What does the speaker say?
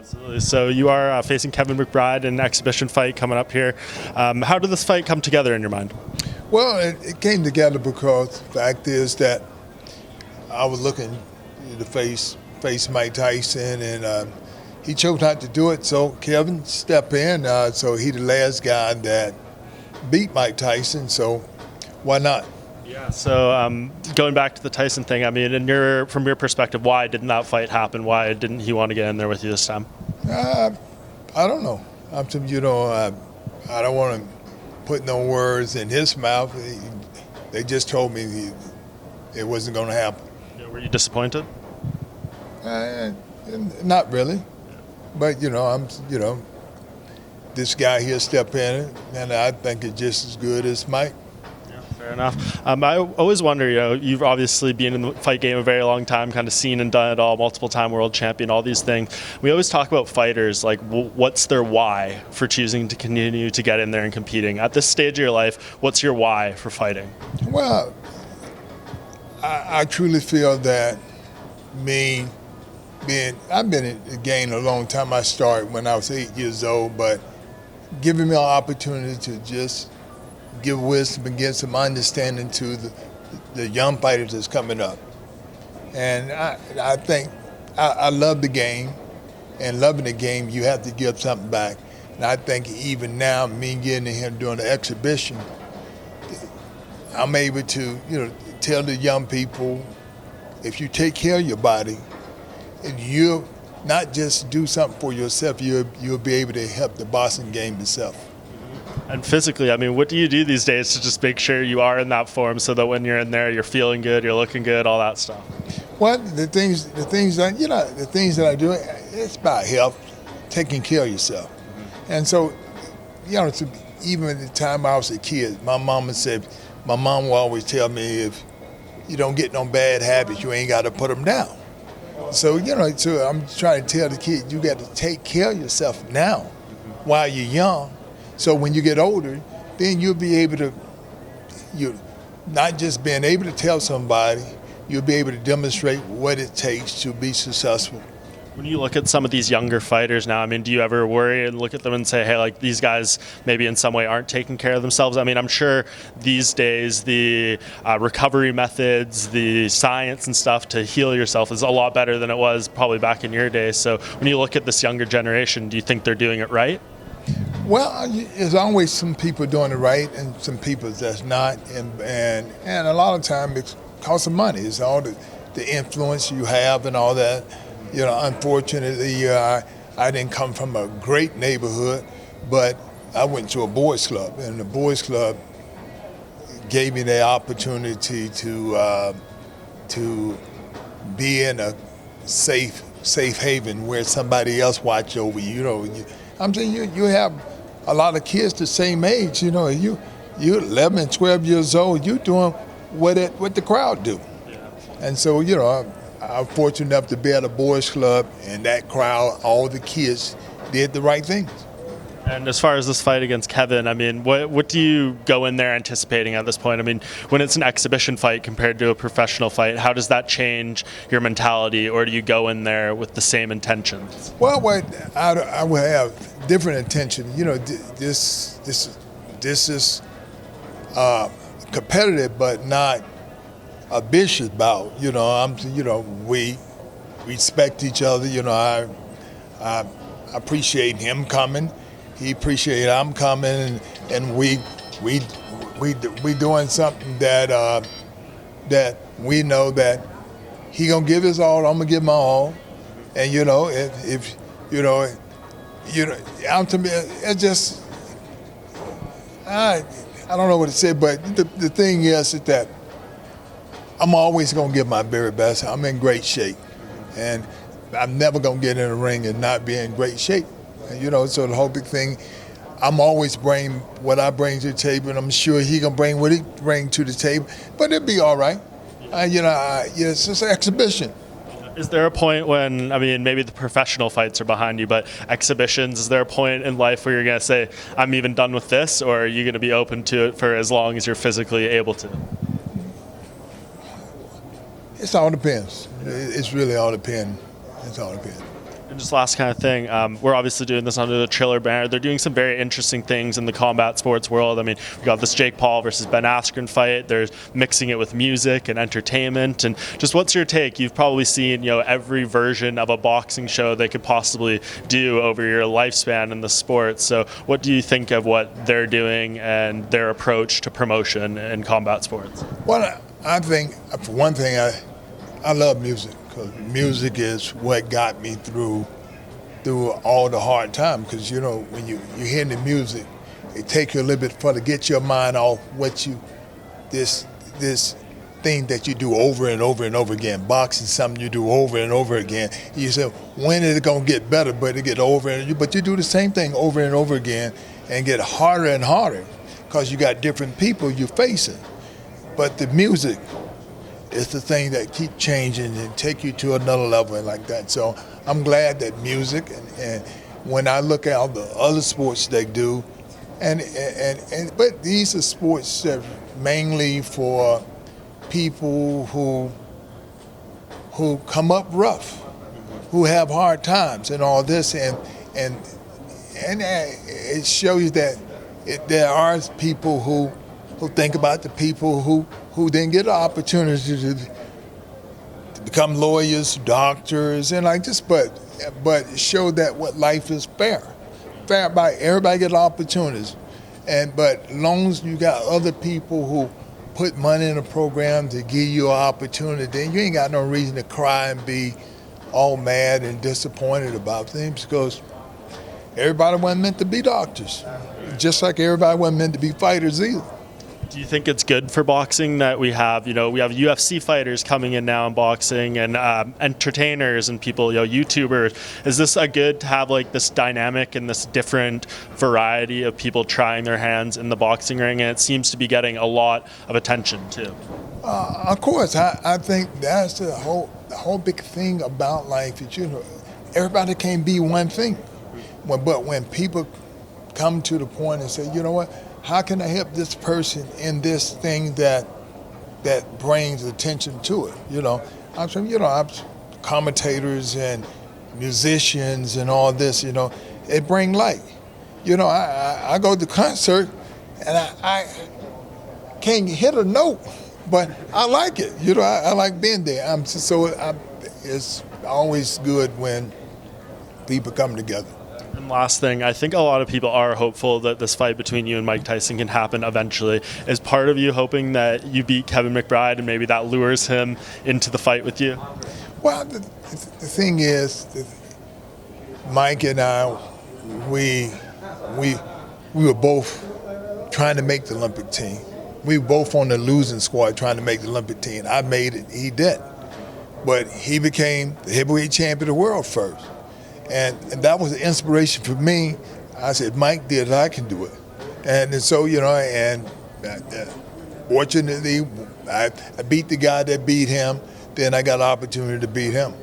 Absolutely. So you are facing Kevin McBride in an exhibition fight coming up here. How did this fight come together in your mind? Well, it came together because the fact is that I was looking to face Mike Tyson, and he chose not to do it. So Kevin stepped in. So he the last guy that beat Mike Tyson. So why not? Yeah. So going back to the Tyson thing, I mean, from your perspective, why didn't that fight happen? Why didn't he want to get in there with you this time? I don't know. I don't want to put no words in his mouth. They just told me it wasn't going to happen. Yeah, were you disappointed? Not really, but this guy here step in, and I think it's just as good as Mike. Fair enough. I always wonder, you've obviously been in the fight game a very long time, kind of seen and done it all, multiple-time world champion, all these things. We always talk about fighters, like what's their why for choosing to continue to get in there and competing? At this stage of your life, what's your why for fighting? Well, I truly feel that I've been in the game a long time. I started when I was 8 years old, but giving me an opportunity to just give wisdom and get some understanding to the young fighters that's coming up. And I think I love the game, and loving the game, you have to give something back. And I think even now, me getting in here doing the exhibition, I'm able to, tell the young people, if you take care of your body, and you not just do something for yourself, you'll be able to help the boxing game itself. And physically, I mean, what do you do these days to just make sure you are in that form so that when you're in there, you're feeling good, you're looking good, all that stuff? Well, the things that I do, it's about health, taking care of yourself. And so, even at the time I was a kid, my mom will always tell me, if you don't get no bad habits, you ain't got to put them down. So, so I'm trying to tell the kid, you got to take care of yourself now while you're young. So when you get older, then you'll be able to, not just being able to tell somebody, you'll be able to demonstrate what it takes to be successful. When you look at some of these younger fighters now, I mean, do you ever worry and look at them and say, hey, like these guys maybe in some way aren't taking care of themselves? I mean, I'm sure these days the recovery methods, the science and stuff to heal yourself is a lot better than it was probably back in your day. So when you look at this younger generation, do you think they're doing it right? Well, there's always some people doing it right and some people that's not, and a lot of time it's cost of money. It's all the influence you have and all that. Unfortunately, I didn't come from a great neighborhood, but I went to a boys club, and the boys club gave me the opportunity to be in a safe haven where somebody else watch over you. I'm saying you have a lot of kids the same age. You're 11 and 12 years old. You're doing what the crowd do. Yeah. And so I'm fortunate enough to be at a boys club, and that crowd, all the kids, did the right things. And as far as this fight against Kevin, I mean, what do you go in there anticipating at this point? I mean, when it's an exhibition fight compared to a professional fight, how does that change your mentality, or do you go in there with the same intentions? Well, I will have different intention. This is competitive, but not a vicious bout. We respect each other. I appreciate him coming. He appreciated I'm coming, and we doing something that we know that he gonna give his all. I'm gonna give my all, and if to me, it's just I don't know what to say, but the thing is that I'm always gonna give my very best. I'm in great shape, and I'm never gonna get in the ring and not be in great shape. So the whole big thing, I'm always bring what I bring to the table, and I'm sure he gonna bring what he bring to the table. But it'll be all right. It's just an exhibition. Is there a point when, I mean, maybe the professional fights are behind you, but exhibitions, is there a point in life where you're going to say, I'm even done with this, or are you going to be open to it for as long as you're physically able to? It all depends. It's really all depends. It's all depends. And just last kind of thing, we're obviously doing this under the Triller banner. They're doing some very interesting things in the combat sports world. I mean, we got this Jake Paul versus Ben Askren fight. They're mixing it with music and entertainment. And just what's your take? You've probably seen, every version of a boxing show they could possibly do over your lifespan in the sport. So what do you think of what they're doing and their approach to promotion in combat sports? Well, I think, for one thing, I love music, because music is what got me through all the hard time. Because when you hear the music, it takes you a little bit further, get your mind off this thing that you do over and over and over again. Boxing, something you do over and over again. You say, when is it gonna get better? But it get but you do the same thing over and over again, and get harder and harder, because you got different people you're facing. But the music is the thing that keep changing and take you to another level and like that. So I'm glad that music, and when I look at all the other sports they do, but these are sports that mainly for people who come up rough, who have hard times and all this, and it shows that there are people who think about the people who didn't get an opportunity to become lawyers, doctors, and like this, but show that what life is fair by everybody get opportunities, but as long as you got other people who put money in a program to give you an opportunity, then you ain't got no reason to cry and be all mad and disappointed about things, because everybody wasn't meant to be doctors, just like everybody wasn't meant to be fighters either. Do you think it's good for boxing that we have UFC fighters coming in now in boxing, and entertainers and people, YouTubers? Is this a good to have like this dynamic and this different variety of people trying their hands in the boxing ring? And it seems to be getting a lot of attention too. Of course, I think that's the whole big thing about life. Everybody can't be one thing, but when people come to the point and say, you know what? How can I help this person in this thing that brings attention to it? I'm commentators and musicians and all this. It bring light. I go to concert and I can't hit a note, but I like it. I like being there. It's always good when people come together. And last thing, I think a lot of people are hopeful that this fight between you and Mike Tyson can happen eventually. Is part of you hoping that you beat Kevin McBride and maybe that lures him into the fight with you? Well, the thing is, Mike and I, we were both trying to make the Olympic team. We were both on the losing squad trying to make the Olympic team. I made it, he didn't. But he became the heavyweight champion of the world first. And that was an inspiration for me. I said, Mike did it, I can do it. And so, fortunately, I beat the guy that beat him. Then I got an opportunity to beat him.